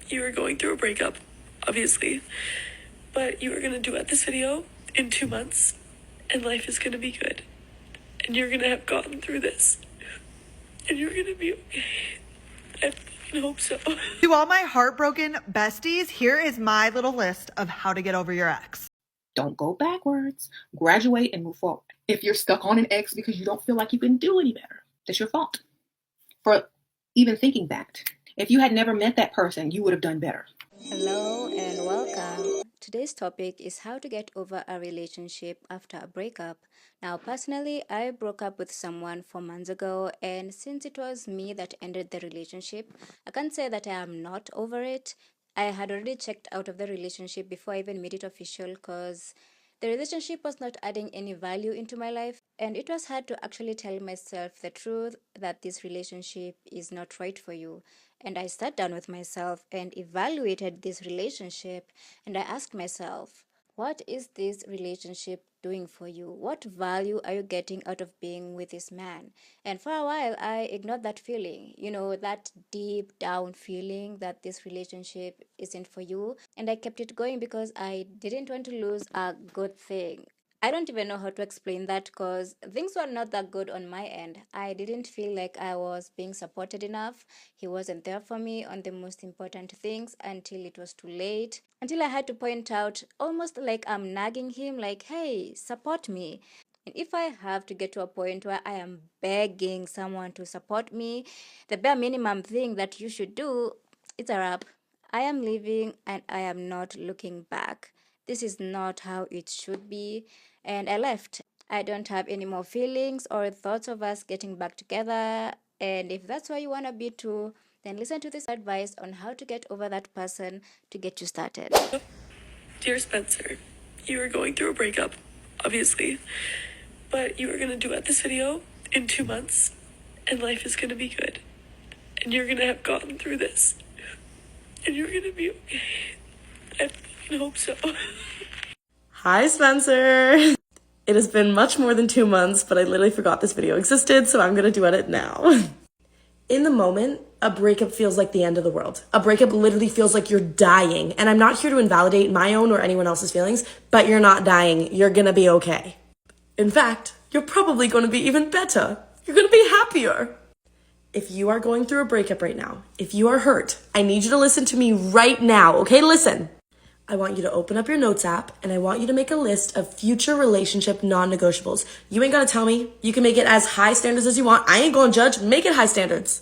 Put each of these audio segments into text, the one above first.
you were going through a breakup, obviously, but you were gonna duet this video in 2 months, and life is gonna be good. And you're gonna have gotten through this, and you're gonna be okay. I fucking hope so. To all my heartbroken besties, here is my little list of how to get over your ex. Don't go backwards. Graduate and move forward. If you're stuck on an ex because you don't feel like you can do any better, that's your fault. For even thinking that. If you had never met that person, you would have done better. Hello and welcome. Today's topic is how to get over a relationship after a breakup. Now, personally, I broke up with someone 4 months ago, and since it was me that ended the relationship, I can't say that I am not over it. I had already checked out of the relationship before I even made it official because the relationship was not adding any value into my life, and it was hard to actually tell myself the truth that this relationship is not right for you. And I sat down with myself and evaluated this relationship, and I asked myself, what is this relationship doing for you? What value are you getting out of being with this man? And for a while, I ignored that feeling, that deep down feeling that this relationship isn't for you. And I kept it going because I didn't want to lose a good thing. I don't even know how to explain that because things were not that good on my end. I didn't feel like I was being supported enough. He wasn't there for me on the most important things until it was too late. Until I had to point out, almost like I'm nagging him, like, hey, support me. And if I have to get to a point where I am begging someone to support me, the bare minimum thing that you should do, it's a wrap. I am leaving and I am not looking back. This is not how it should be. And I left. I don't have any more feelings or thoughts of us getting back together. And if that's where you want to be too, then listen to this advice on how to get over that person to get you started. Dear Spencer, you were going through a breakup, obviously, but you were gonna duet this video in 2 months, and life is gonna be good. And you're gonna have gotten through this, and you're gonna be okay. I fucking hope so. Hi, Spencer. It has been much more than 2 months, but I literally forgot this video existed, so I'm gonna duet it now. In the moment, a breakup feels like the end of the world. A breakup literally feels like you're dying. And I'm not here to invalidate my own or anyone else's feelings, but you're not dying. You're gonna be okay. In fact, you're probably gonna be even better. You're gonna be happier. If you are going through a breakup right now, if you are hurt, I need you to listen to me right now, okay? Listen. I want you to open up your notes app and I want you to make a list of future relationship non-negotiables. You ain't gotta tell me. You can make it as high standards as you want. I ain't gonna judge. Make it high standards.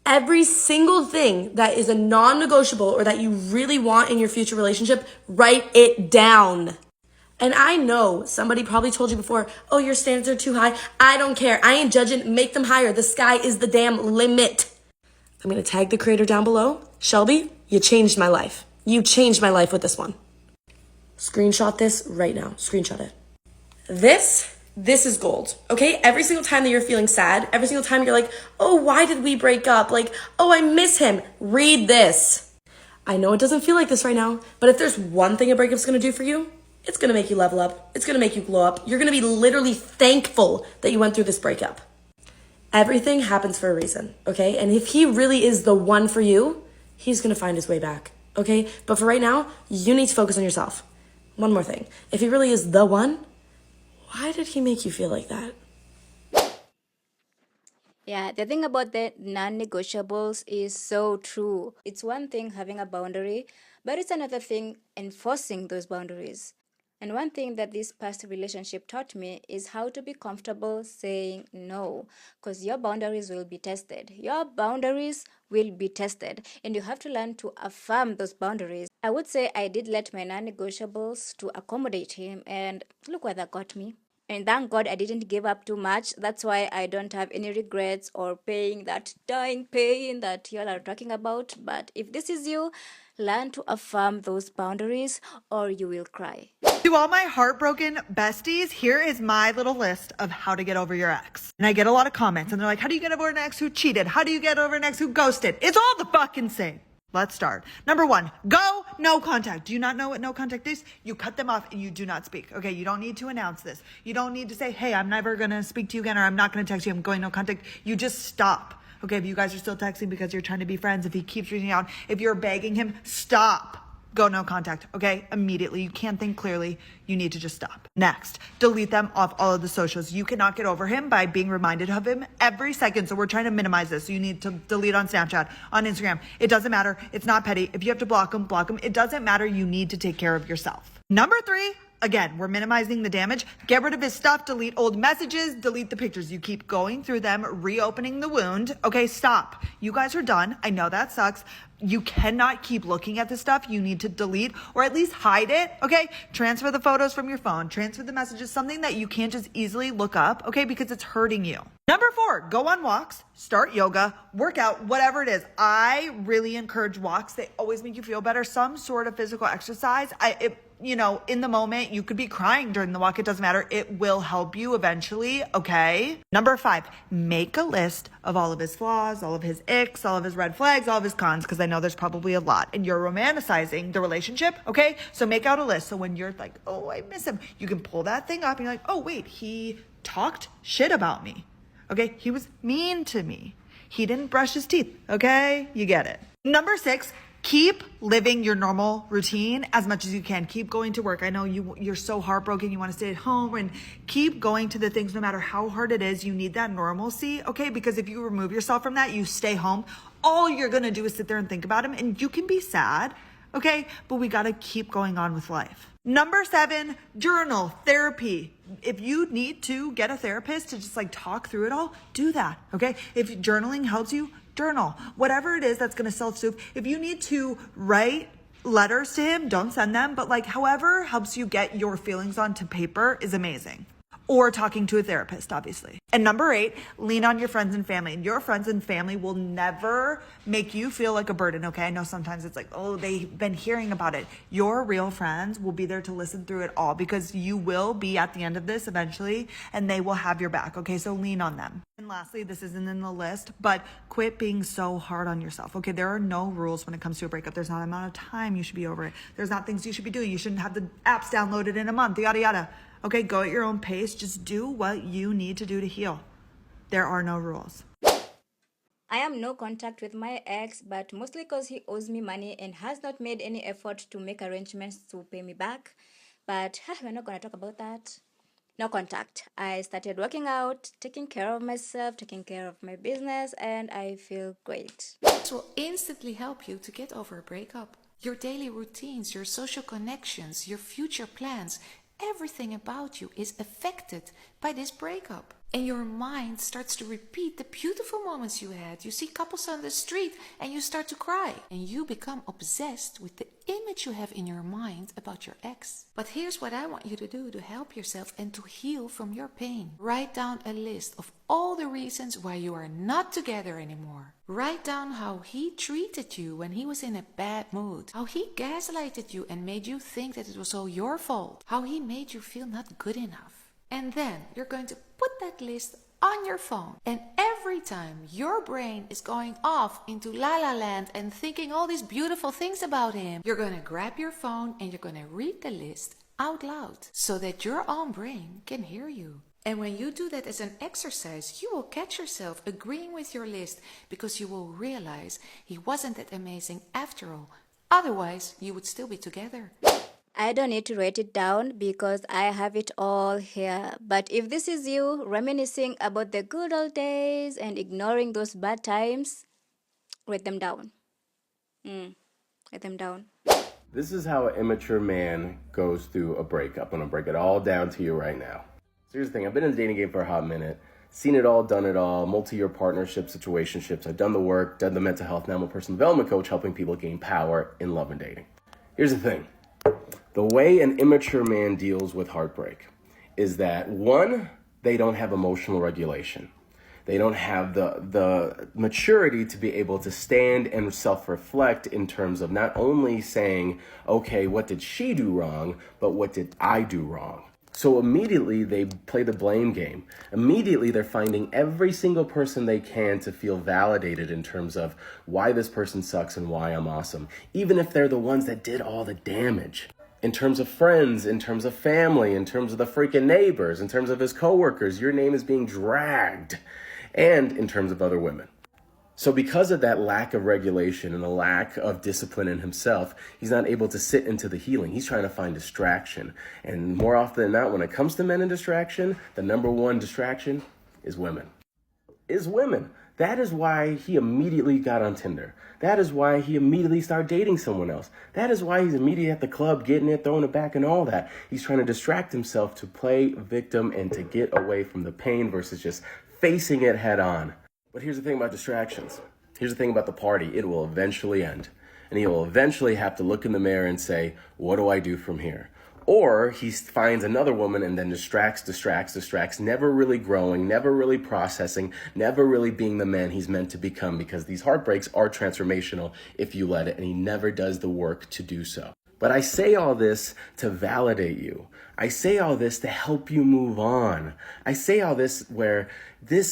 Every single thing that is a non-negotiable or that you really want in your future relationship, write it down. And I know somebody probably told you before, oh, your standards are too high. I don't care. I ain't judging. Make them higher. The sky is the damn limit. I'm going to tag the creator down below. Shelby, you changed my life. You changed my life with this one. Screenshot this right now. Screenshot it. This is gold, okay? Every single time that you're feeling sad, every single time you're like, oh, why did we break up? Like, oh, I miss him. Read this. I know it doesn't feel like this right now, but if there's one thing a breakup's gonna do for you, it's gonna make you level up. It's gonna make you glow up. You're gonna be literally thankful that you went through this breakup. Everything happens for a reason, okay? And if he really is the one for you, he's gonna find his way back, okay? But for right now, you need to focus on yourself. One more thing. If he really is the one, why did he make you feel like that? Yeah, the thing about the non-negotiables is so true. It's one thing having a boundary, but it's another thing enforcing those boundaries. And one thing that this past relationship taught me is how to be comfortable saying no, because your boundaries will be tested. Your boundaries will be tested, and you have to learn to affirm those boundaries. I would say I did let my non-negotiables to accommodate him, and look where that got me. And thank God I didn't give up too much. That's why I don't have any regrets or paying that dying pain that y'all are talking about. But if this is you, learn to affirm those boundaries or you will cry. To all my heartbroken besties, here is my little list of how to get over your ex. And I get a lot of comments and they're like, how do you get over an ex who cheated? How do you get over an ex who ghosted? It's all the fucking same. Let's start. Number one, go no contact. Do you not know what no contact is? You cut them off and you do not speak. Okay, you don't need to announce this. You don't need to say, hey, I'm never going to speak to you again or I'm not going to text you. I'm going no contact. You just stop. Okay, if you guys are still texting because you're trying to be friends, if he keeps reaching out, if you're begging him, stop. Go no contact, okay? Immediately. You can't think clearly. You need to just stop. Next, delete them off all of the socials. You cannot get over him by being reminded of him every second. So we're trying to minimize this. So you need to delete on Snapchat, on Instagram. It doesn't matter. It's not petty. If you have to block him, block him. It doesn't matter. You need to take care of yourself. Number 3, again, we're minimizing the damage. Get rid of his stuff, delete old messages, delete the pictures. You keep going through them, reopening the wound. Okay, stop. You guys are done. I know that sucks. You cannot keep looking at this stuff. You need to delete or at least hide it, okay? Transfer the photos from your phone, transfer the messages, something that you can't just easily look up, okay? Because it's hurting you. Number 4, go on walks, start yoga, work out, whatever it is. I really encourage walks. They always make you feel better. Some sort of physical exercise. In the moment, you could be crying during the walk. It doesn't matter. It will help you eventually, okay? Number 5, make a list of all of his flaws, all of his icks, all of his red flags, all of his cons, because I know there's probably a lot. And you're romanticizing the relationship, okay? So make out a list. So when you're like, oh, I miss him, you can pull that thing up and you're like, oh, wait, he talked shit about me. Okay, he was mean to me. He didn't brush his teeth. Okay, you get it. Number 6, keep living your normal routine as much as you can. Keep going to work. I know you're so heartbroken. You want to stay at home and keep going to the things no matter how hard it is. You need that normalcy, okay? Because if you remove yourself from that, you stay home, all you're going to do is sit there and think about him, and you can be sad, okay? But we got to keep going on with life. Number 7, journal, therapy. If you need to get a therapist to just talk through it all, do that, okay? If journaling helps you, journal. Whatever it is that's going to self-soothe. If you need to write letters to him, don't send them, but however helps you get your feelings onto paper is amazing. Or talking to a therapist, obviously. And number 8, lean on your friends and family. And your friends and family will never make you feel like a burden, okay? I know sometimes it's oh, they've been hearing about it. Your real friends will be there to listen through it all because you will be at the end of this eventually and they will have your back, okay? So lean on them. And lastly, this isn't in the list, but quit being so hard on yourself, okay? There are no rules when it comes to a breakup. There's not an amount of time you should be over it. There's not things you should be doing. You shouldn't have the apps downloaded in a month, yada, yada. Okay, go at your own pace. Just do what you need to do to heal. There are no rules. I am no contact with my ex, but mostly because he owes me money and has not made any effort to make arrangements to pay me back. But we're not going to talk about that. No contact. I started working out, taking care of myself, taking care of my business, and I feel great. This will instantly help you to get over a breakup. Your daily routines, your social connections, your future plans, everything about you is affected by this breakup. And your mind starts to repeat the beautiful moments you had. You see couples on the street and you start to cry. And you become obsessed with the image you have in your mind about your ex. But here's what I want you to do to help yourself and to heal from your pain. Write down a list of all the reasons why you are not together anymore. Write down how he treated you when he was in a bad mood. How he gaslighted you and made you think that it was all your fault. How he made you feel not good enough. And then you're going to put that list on your phone. And every time your brain is going off into la la land and thinking all these beautiful things about him, you're going to grab your phone and you're going to read the list out loud so that your own brain can hear you. And when you do that as an exercise, you will catch yourself agreeing with your list because you will realize he wasn't that amazing after all. Otherwise, you would still be together. I don't need to write it down because I have it all here. But if this is you reminiscing about the good old days and ignoring those bad times, write them down. Write them down. This is how an immature man goes through a breakup. I'm gonna break it all down to you right now. So here's the thing, I've been in the dating game for a hot minute, seen it all, done it all, multi-year partnerships, situationships. I've done the work, done the mental health. Now I'm a personal development coach helping people gain power in love and dating. Here's the thing. The way an immature man deals with heartbreak is that, one, they don't have emotional regulation. They don't have the maturity to be able to stand and self-reflect in terms of not only saying, okay, what did she do wrong, but what did I do wrong? So immediately they play the blame game. Immediately they're finding every single person they can to feel validated in terms of why this person sucks and why I'm awesome, even if they're the ones that did all the damage. In terms of friends, in terms of family, in terms of the freaking neighbors, in terms of his coworkers, your name is being dragged. And in terms of other women. So because of that lack of regulation and the lack of discipline in himself, he's not able to sit into the healing. He's trying to find distraction. And more often than not, when it comes to men and distraction, the number one distraction is women. That is why he immediately got on Tinder. That is why he immediately started dating someone else. That is why he's immediately at the club, getting it, throwing it back and all that. He's trying to distract himself to play victim and to get away from the pain versus just facing it head on. But here's the thing about distractions. Here's the thing about the party. It will eventually end. And he will eventually have to look in the mirror and say, what do I do from here? Or he finds another woman and then distracts, never really growing, never really processing, never really being the man he's meant to become, because these heartbreaks are transformational if you let it, and he never does the work to do so. But I say all this to validate you. I say all this to help you move on. I say all this where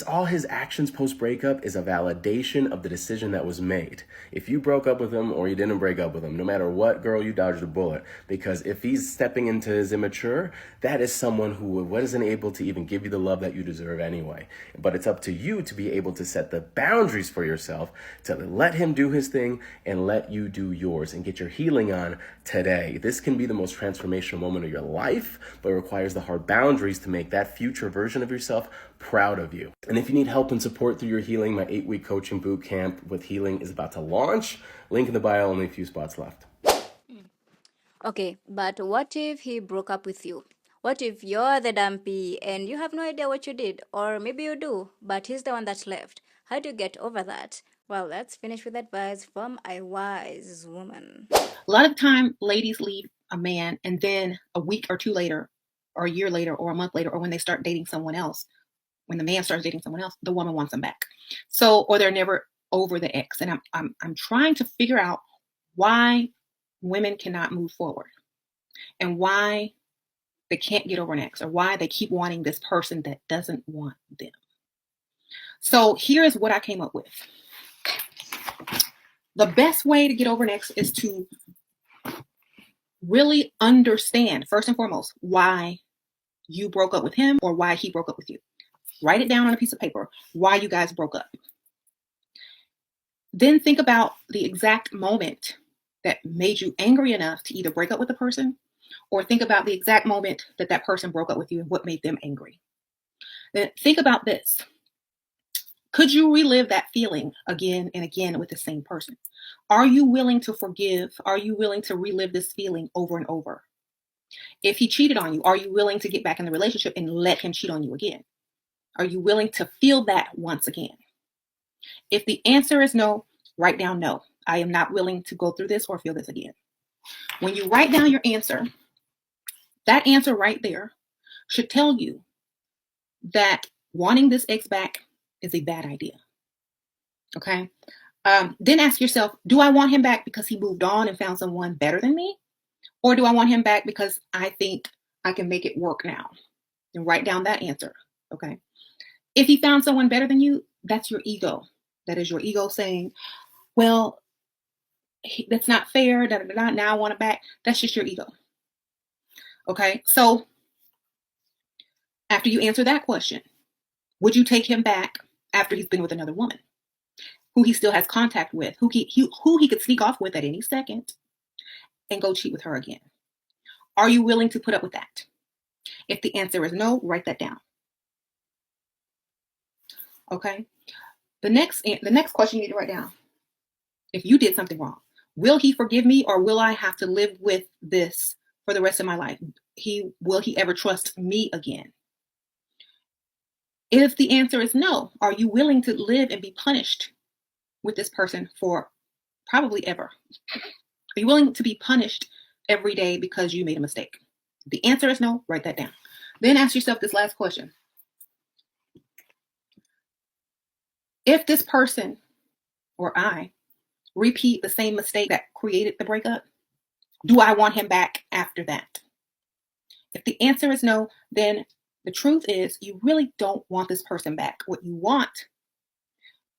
all his actions post-breakup is a validation of the decision that was made. If you broke up with him or you didn't break up with him, no matter what, girl, you dodged a bullet. Because if he's stepping into his immature, that is someone who wasn't able to even give you the love that you deserve anyway. But it's up to you to be able to set the boundaries for yourself, to let him do his thing and let you do yours and get your healing on today. This can be the most transformational moment of your life, but it requires the hard boundaries to make that future version of yourself proud of you. And if you need help and support through your healing, my 8-week coaching boot camp with healing is about to launch. Link in the bio, only a few spots left. Okay, but what if he broke up with you? What if you're the dumpy and you have no idea what you did? Or maybe you do, but he's the one that left. How do you get over that? Well, let's finish with advice from a wise woman. A lot of the time, ladies leave a man, and then a week or two later, or a year later, or a month later, or when they start dating someone else, when the man starts dating someone else, the woman wants them back. So, or they're never over the ex. And I'm trying to figure out why women cannot move forward and why they can't get over an ex, or why they keep wanting this person that doesn't want them. So here's what I came up with. The best way to get over an ex is to really understand, first and foremost, why you broke up with him or why he broke up with you. Write it down on a piece of paper, why you guys broke up. Then think about the exact moment that made you angry enough to either break up with the person, or think about the exact moment that that person broke up with you and what made them angry. Then think about this. Could you relive that feeling again and again with the same person? Are you willing to forgive? Are you willing to relive this feeling over and over? If he cheated on you, are you willing to get back in the relationship and let him cheat on you again? Are you willing to feel that once again? If the answer is no, write down no. I am not willing to go through this or feel this again. When you write down your answer, that answer right there should tell you that wanting this ex back is a bad idea. Okay? Then ask yourself, do I want him back because he moved on and found someone better than me? Or do I want him back because I think I can make it work now? And write down that answer. Okay? If he found someone better than you, that's your ego. That is your ego saying, well, that's not fair. Now I want it back. That's just your ego. Okay? So after you answer that question, would you take him back after he's been with another woman who he still has contact with, who he could sneak off with at any second and go cheat with her again? Are you willing to put up with that? If the answer is no, write that down. Okay? The next question you need to write down. If you did something wrong, will he forgive me, or will I have to live with this for the rest of my life? Will he ever trust me again? If the answer is no, are you willing to live and be punished with this person for probably ever? Are you willing to be punished every day because you made a mistake? If the answer is no, write that down. Then ask yourself this last question. If this person or I repeat the same mistake that created the breakup, do I want him back after that? If the answer is no, then the truth is you really don't want this person back. What you want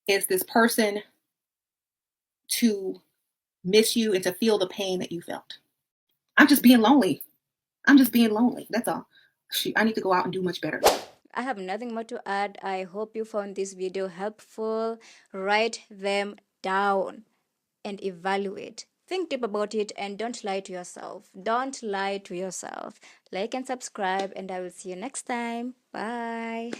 is this person to miss you and to feel the pain that you felt. I'm just being lonely. That's all. Shoot, I need to go out and do much better. I have nothing more to add. I hope you found this video helpful. Write them down and evaluate. Think deep about it and don't lie to yourself. Don't lie to yourself. Like and subscribe, and I will see you next time. Bye.